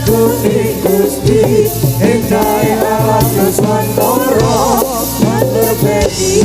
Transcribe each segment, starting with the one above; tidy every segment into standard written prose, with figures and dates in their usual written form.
kuning Gusti ing daerah Nuswantara berbedi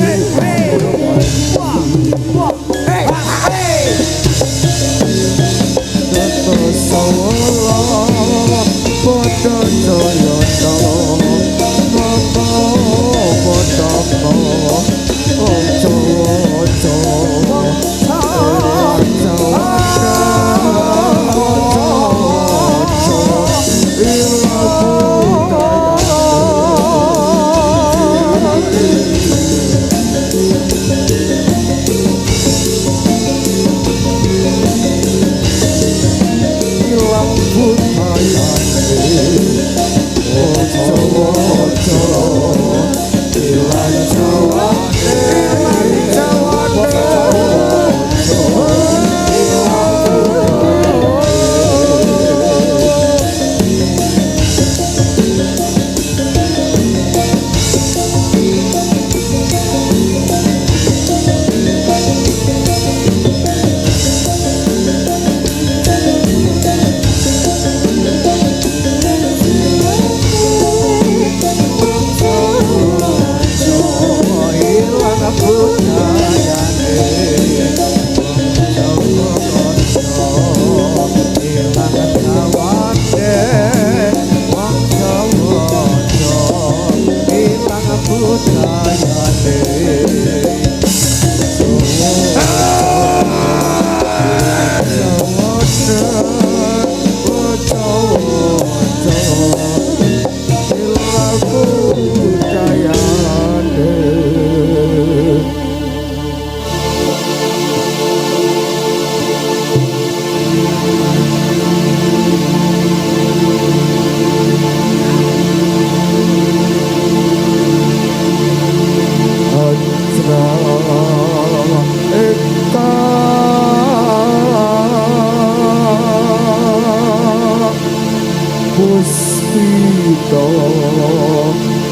Puspito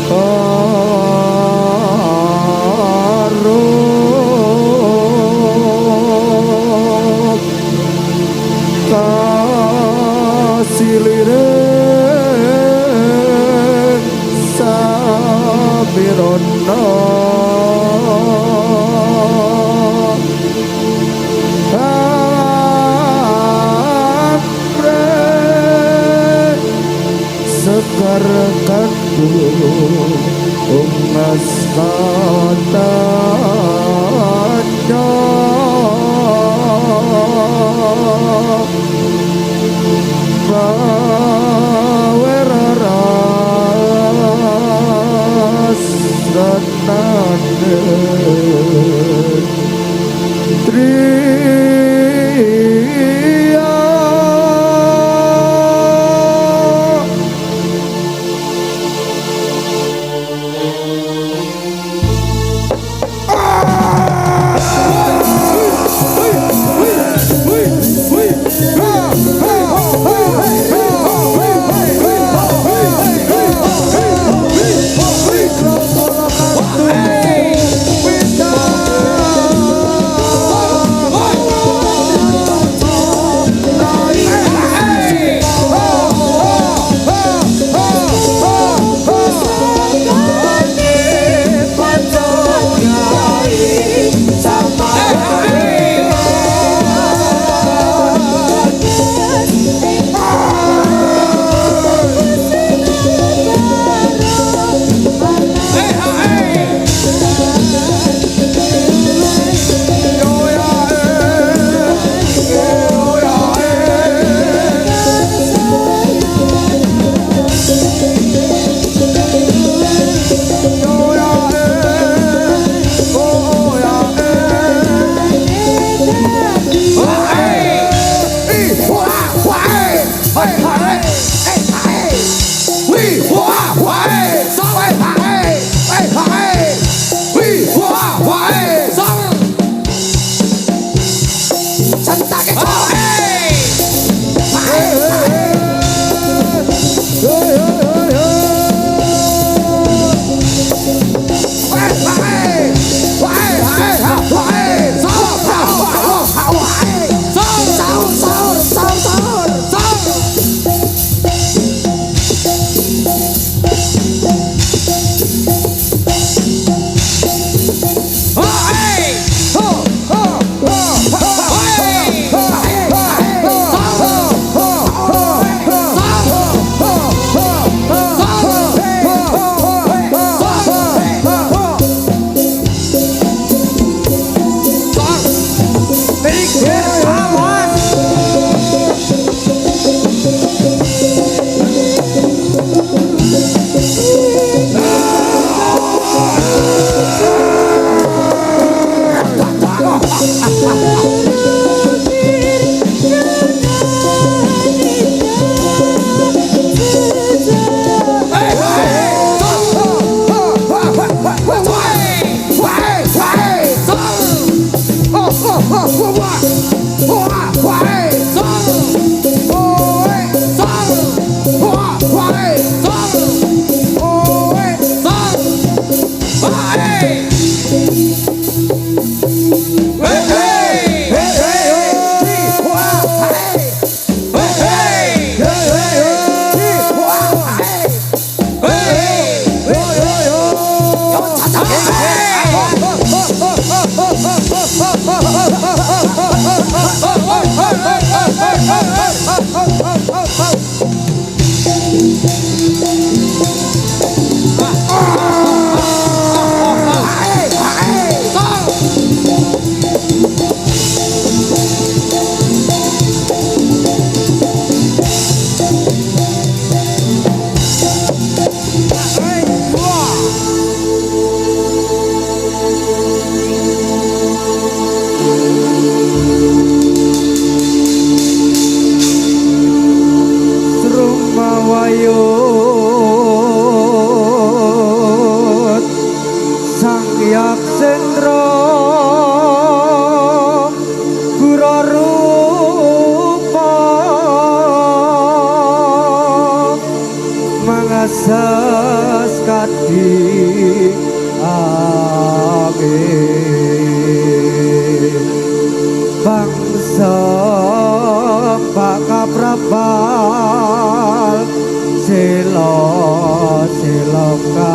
karo kasilire sabirana segar kandung umas katanya baweraras ratane ayut sang yaksendra gura rupa mangasas kadi amin bangsa pakaprabal selo seloka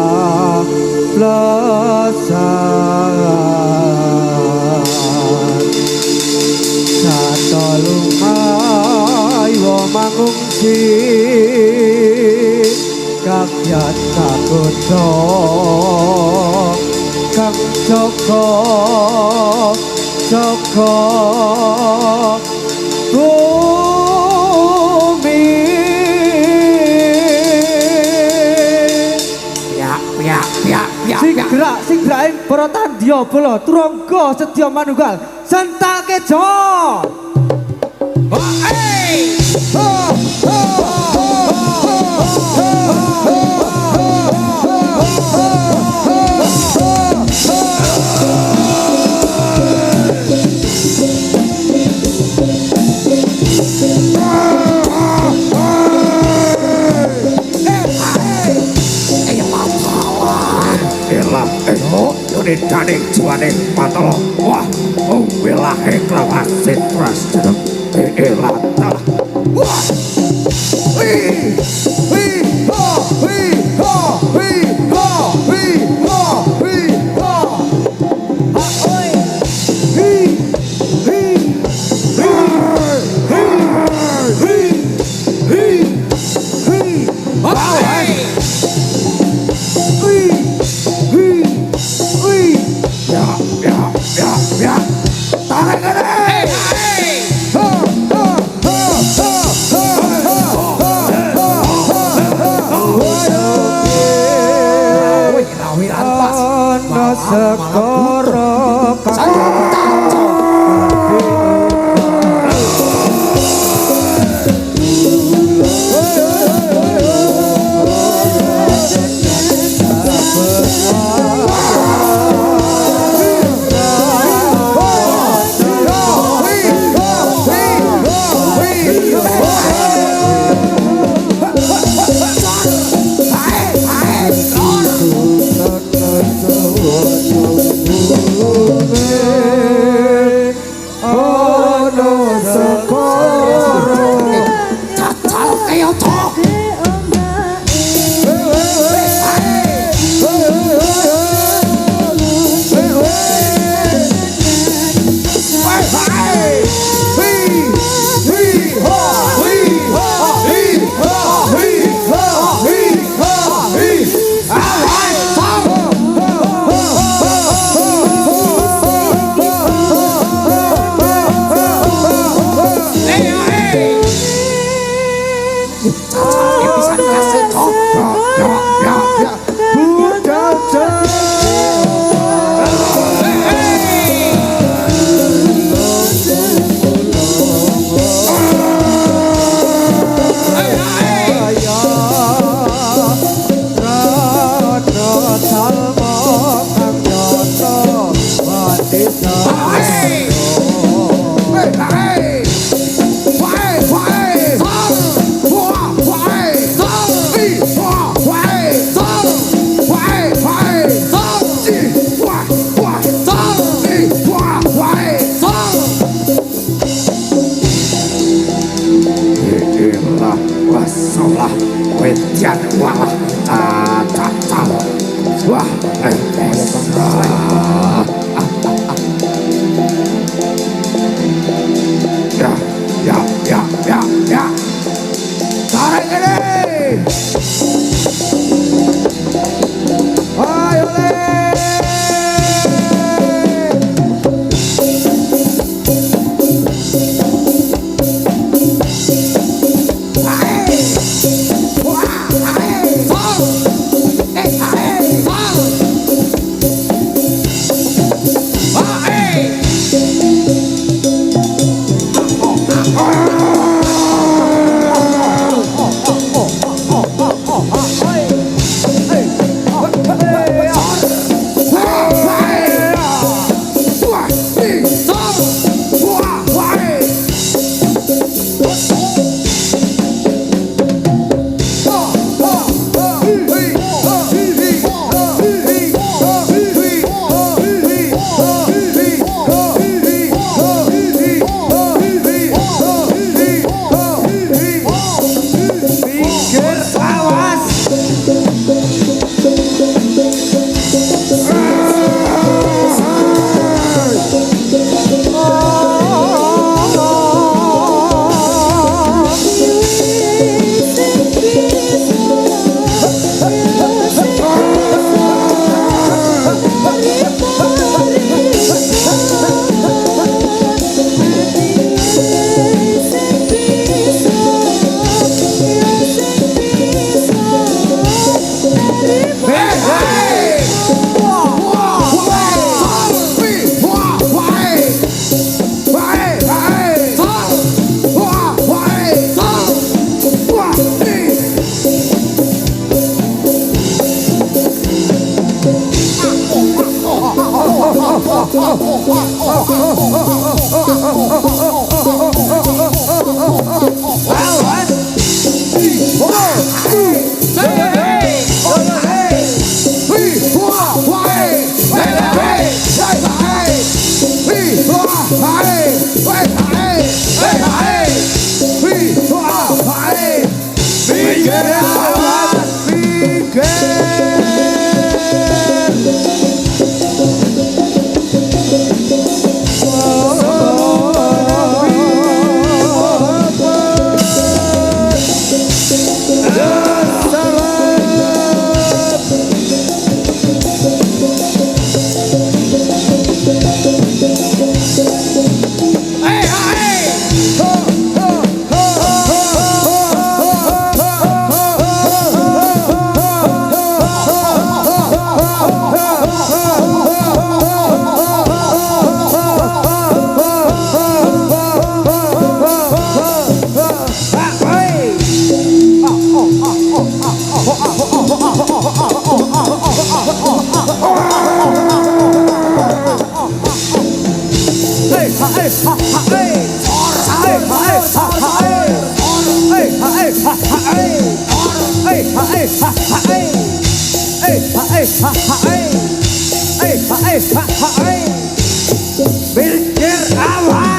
plesan satolumai wo mangungsi kakyat kakuto kang joko joko bumi sing gerak sing gerak para tandya bala turangga sedya manunggal sentake jo Daning juaning patol wah wilahe klawasit prasedep elata wah wi ho wi ho wi ho wi ho wi ho oi wi segara Pikir awas.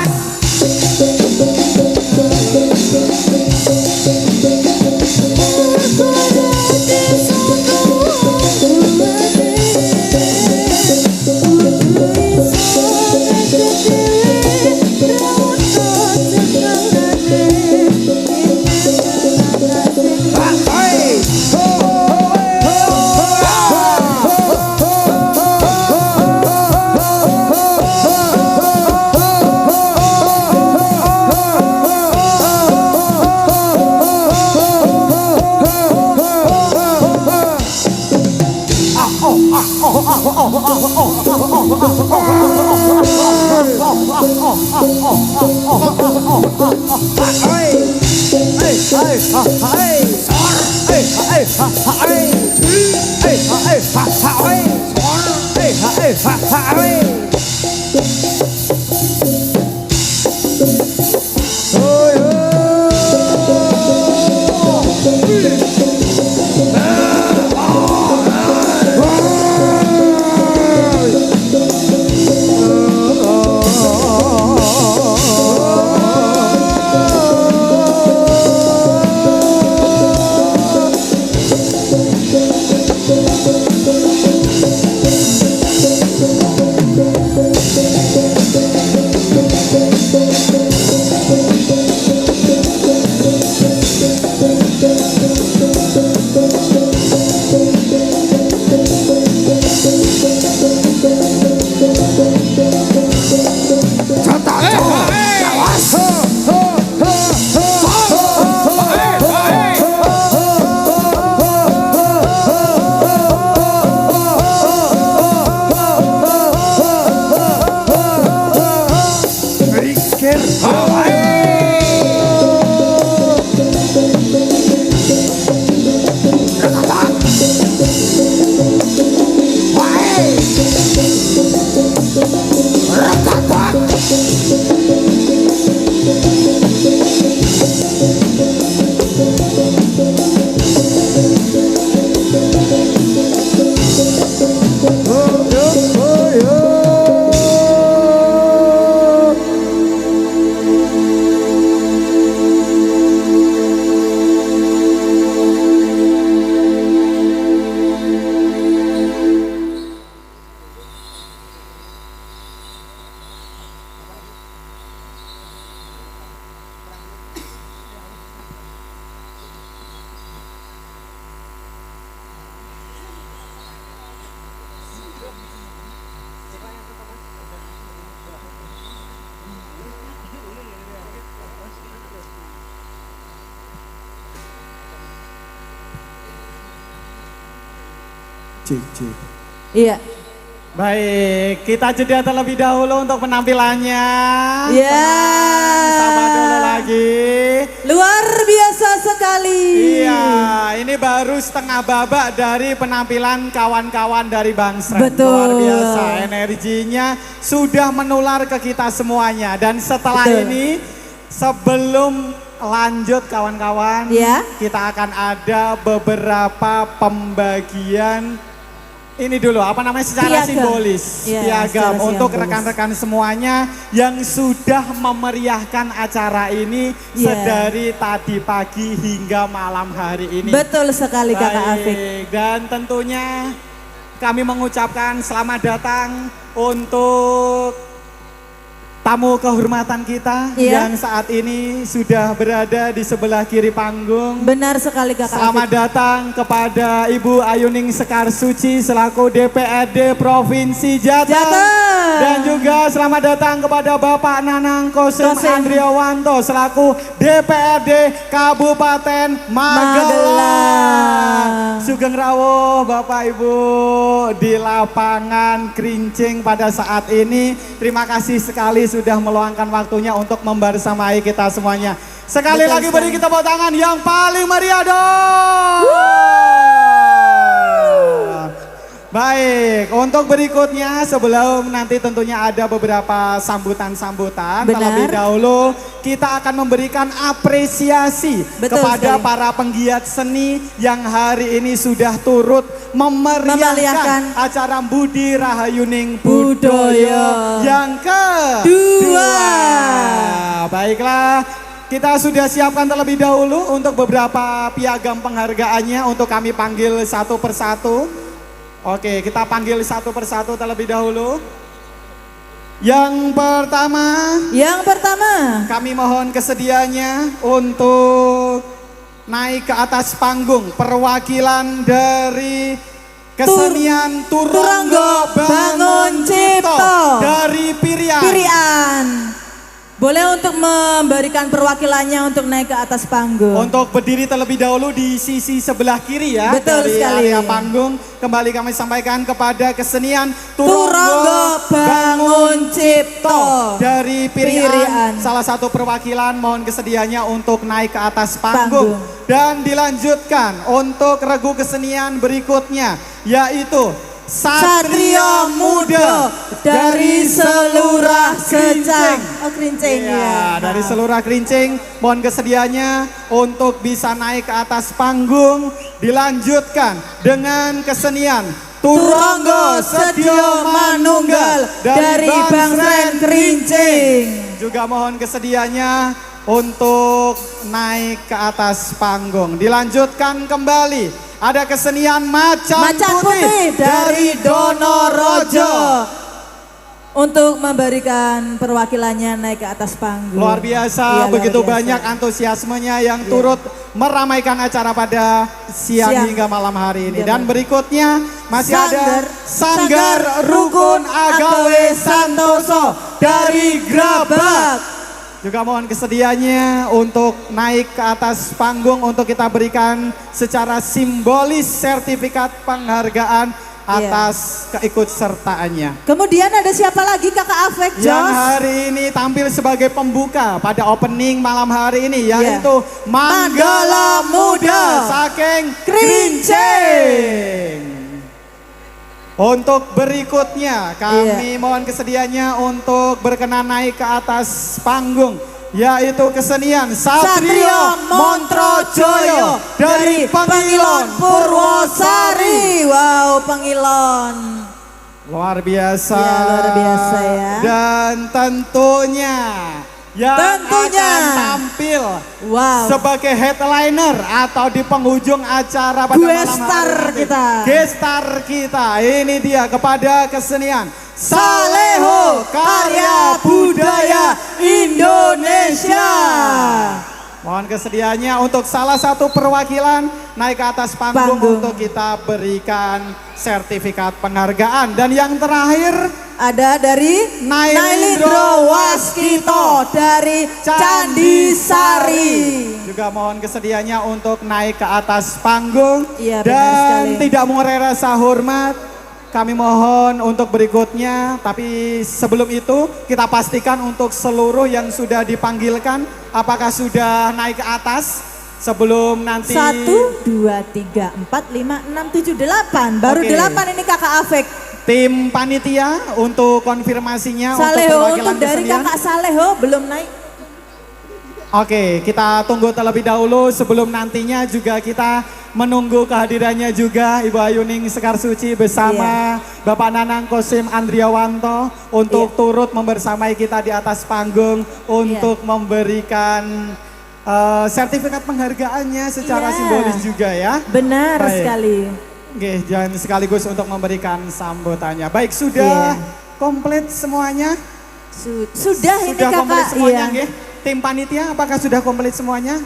Iya. Baik, kita jeda terlebih dahulu untuk penampilannya. Iya. Sabar dulu lagi. Luar biasa sekali. Iya, ini baru setengah babak dari penampilan kawan-kawan dari Bang Sren. Betul. Luar biasa, energinya sudah menular ke kita semuanya. Dan setelah Betul. ini, sebelum lanjut kawan-kawan. Ya. Kita akan ada beberapa pembagian. Ini dulu, apa namanya, secara Piagam. simbolis, Ya, piagam secara untuk simbolis. rekan-rekan semuanya yang sudah memeriahkan acara ini Ya. sedari tadi pagi hingga malam hari ini. Betul sekali Kakak Afik. Baik, dan tentunya kami mengucapkan selamat datang untuk tamu kehormatan kita Iya. yang saat ini sudah berada di sebelah kiri panggung. Benar sekali Kakak Selamat Afik. datang kepada Ibu Ayuning Sekar Suci selaku DPRD Provinsi Jateng. Jateng. Dan juga selamat datang kepada Bapak Nanang Kosim Kosim. Andriawanto selaku DPRD Kabupaten Magelang. Sugeng rawuh Bapak Ibu di lapangan Krincing pada saat ini. Terima kasih sekali sudah meluangkan waktunya untuk membersamai kita semuanya. Sekali Betul lagi sekali. beri kita tepuk tangan yang paling meriah dong. Baik, untuk berikutnya sebelum nanti tentunya ada beberapa sambutan-sambutan, Benar. terlebih dahulu kita akan memberikan apresiasi Betul kepada sekali. para penggiat seni yang hari ini sudah turut memeriahkan Memeriahkan acara Budi Rahayuning Budoyo yang Dua. Baiklah, kita sudah siapkan terlebih dahulu untuk beberapa piagam penghargaannya untuk kami panggil satu persatu. Oke, kita panggil satu persatu terlebih dahulu. Yang pertama, kami mohon kesediaannya untuk naik ke atas panggung perwakilan dari kesenian Turangga Bangun Cipto dari Pirian. Pirian. Boleh untuk memberikan perwakilannya untuk naik ke atas panggung. Untuk berdiri terlebih dahulu di sisi sebelah kiri ya. Betul dari sekali. area panggung. Kembali kami sampaikan kepada kesenian Turangga Bangun Cipto dari Pirian. Pirian. Salah satu perwakilan mohon kesediaannya untuk naik ke atas panggung. Panggung. Dan dilanjutkan untuk regu kesenian berikutnya yaitu Satria Muda dari Selurah Krincing. Oh Krincing Ya, dari Selurah Krincing, mohon kesediaannya untuk bisa naik ke atas panggung. Dilanjutkan dengan kesenian Turangga Sedia Manunggal dari Bangsren Krincing. Juga mohon kesediaannya untuk naik ke atas panggung. Dilanjutkan kembali. Ada kesenian Macan Putih dari Donorojo. Untuk memberikan perwakilannya naik ke atas panggung. Luar biasa, Iya, luar begitu biasa. banyak antusiasmenya yang turut meramaikan acara pada siang hingga malam hari ini. Iya, Dan berikutnya masih ada Sanggar Sanggar Rukun Agawe Santoso dari Grabak. Juga mohon kesediaannya untuk naik ke atas panggung untuk kita berikan secara simbolis sertifikat penghargaan atas keikutsertaannya. Kemudian ada siapa lagi Kakak Afek, Jos? Yang hari ini tampil sebagai pembuka pada opening malam hari ini yaitu Manggala Muda saking Krincing. Untuk berikutnya kami mohon kesediaannya untuk berkenan naik ke atas panggung yaitu kesenian Satria Montrojoyo dari Pengilon Purwosari. Wow, Pengilon. Luar biasa. Ya, luar biasa ya. Dan tentunya yang akan tampil sebagai headliner atau di penghujung acara pada malam hari nanti. Gestar kita ini dia kepada kesenian Saleho Karya Budaya Indonesia. Mohon kesediaannya untuk salah satu perwakilan naik ke atas panggung untuk kita berikan sertifikat penghargaan. Dan yang terakhir ada dari Nailindro Waskito dari Candi Sari. Juga mohon kesediaannya untuk naik ke atas panggung. Iya, benar dan sekali. tidak mengurai rasa hormat, kami mohon untuk berikutnya. Tapi sebelum itu kita pastikan untuk seluruh yang sudah dipanggilkan apakah sudah naik ke atas sebelum nanti 1, 2, 3, 4, 5, 6, 7, 8. Baru Oke. 8 ini Kakak Afek. tim panitia untuk konfirmasinya Saleho untuk perwakilan untuk dari kesenian. Kakak Saleho belum naik. Oke, kita tunggu terlebih dahulu sebelum nantinya juga kita menunggu kehadirannya juga Ibu Ayuning Sekar Suci bersama Bapak Nanang Kosim Andriawanto untuk turut membersamai kita di atas panggung untuk memberikan sertifikat penghargaannya secara simbolis juga ya. Benar sekali. Oke, dan sekaligus untuk memberikan sambutannya. Baik, sudah komplit semuanya? Sudah ini kakak. Komplit semuanya, Tim panitia apakah sudah komplit semuanya?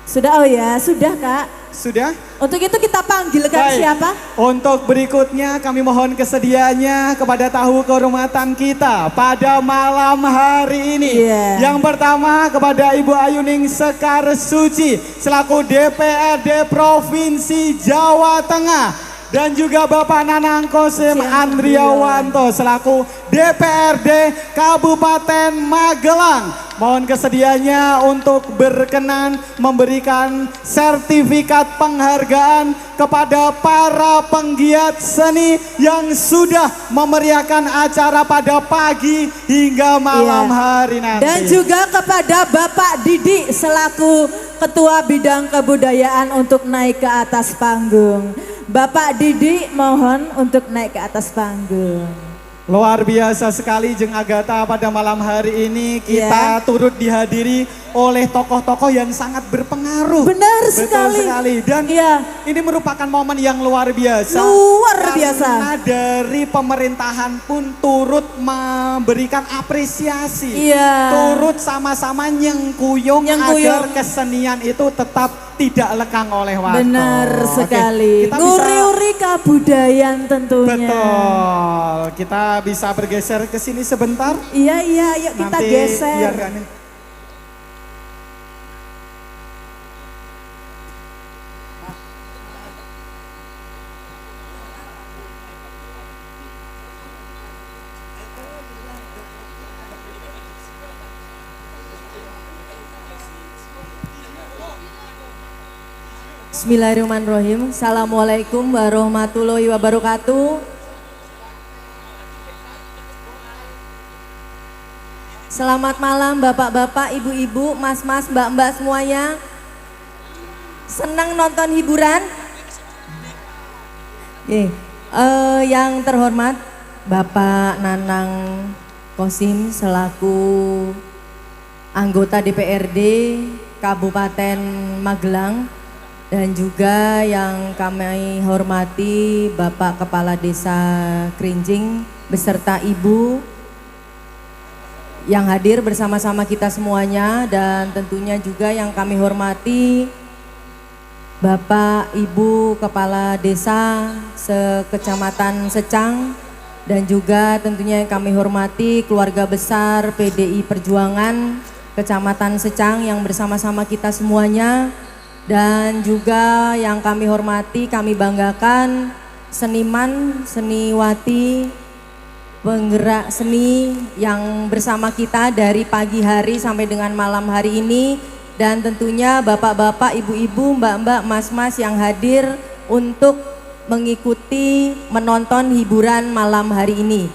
Sudah, oh ya, sudah kak. Sudah? Untuk itu kita panggilkan siapa? Untuk berikutnya kami mohon kesediaannya kepada tamu kehormatan kita pada malam hari ini. Yang pertama kepada Ibu Ayuning Sekar Suci selaku DPRD Provinsi Jawa Tengah. Dan juga Bapak Nanang Kosim Andriawanto selaku DPRD Kabupaten Magelang. Mohon kesediaannya untuk berkenan memberikan sertifikat penghargaan kepada para penggiat seni yang sudah memeriahkan acara pada pagi hingga malam hari nanti. Dan juga kepada Bapak Didi selaku Ketua Bidang Kebudayaan untuk naik ke atas panggung. Bapak Didi mohon untuk naik ke atas panggung. Luar biasa sekali Jeng Agatha, pada malam hari ini kita turut dihadiri oleh tokoh-tokoh yang sangat berpengaruh. Benar sekali. Dan ini merupakan momen yang luar biasa. Karena dari pemerintahan pun turut memberikan apresiasi. Turut sama-sama nyengkuyung agar kesenian itu tetap tidak lekang oleh waktu. Benar sekali. Nguri-uri kebudayaan tentunya. Betul. Kita bisa bergeser ke sini sebentar. Iya, yuk kita geser. Bismillahirrahmanirrahim. Assalamualaikum warahmatullahi wabarakatuh. Selamat malam bapak-bapak, ibu-ibu, mas-mas, mbak-mbak semuanya. Senang nonton hiburan? Yang terhormat Bapak Nanang Kosim selaku anggota DPRD Kabupaten Magelang. Dan juga yang kami hormati Bapak Kepala Desa Krinjing beserta Ibu yang hadir bersama-sama kita semuanya. Dan tentunya juga yang kami hormati Bapak Ibu Kepala Desa Sekecamatan Secang. Dan juga tentunya yang kami hormati keluarga besar PDI Perjuangan Kecamatan Secang yang bersama-sama kita semuanya. Dan juga yang kami hormati, kami banggakan seniman, seniwati, penggerak seni yang bersama kita dari pagi hari sampai dengan malam hari ini. Dan tentunya bapak-bapak, ibu-ibu, mbak-mbak, mas-mas yang hadir untuk mengikuti menonton hiburan malam hari ini.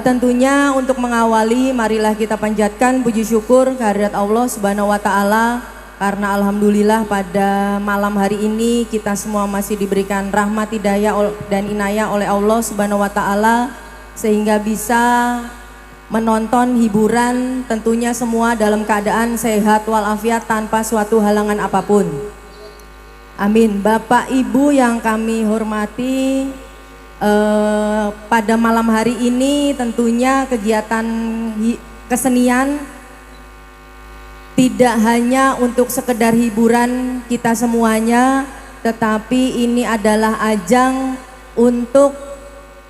Tentunya untuk mengawali, marilah kita panjatkan puji syukur kehadirat Allah Subhanahu wa Ta'ala. Karena alhamdulillah pada malam hari ini kita semua masih diberikan rahmat, hidayah dan inayah oleh Allah Subhanahu wa Ta'ala, sehingga bisa menonton hiburan tentunya semua dalam keadaan sehat walafiat tanpa suatu halangan apapun. Amin. Bapak Ibu yang kami hormati, pada malam hari ini tentunya kegiatan kesenian tidak hanya untuk sekedar hiburan kita semuanya, tetapi ini adalah ajang untuk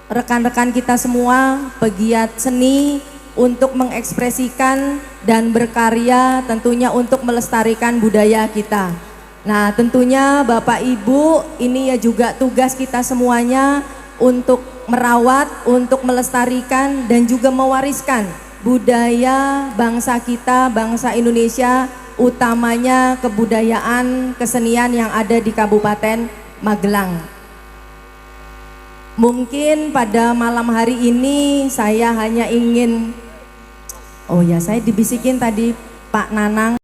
rekan-rekan kita semua pegiat seni untuk mengekspresikan dan berkarya tentunya untuk melestarikan budaya kita. Nah, tentunya Bapak Ibu, ini ya juga tugas kita semuanya untuk merawat, untuk melestarikan dan juga mewariskan budaya bangsa kita, bangsa Indonesia, utamanya kebudayaan kesenian yang ada di Kabupaten Magelang. Mungkin pada malam hari ini saya hanya ingin, saya dibisikin tadi Pak Nanang.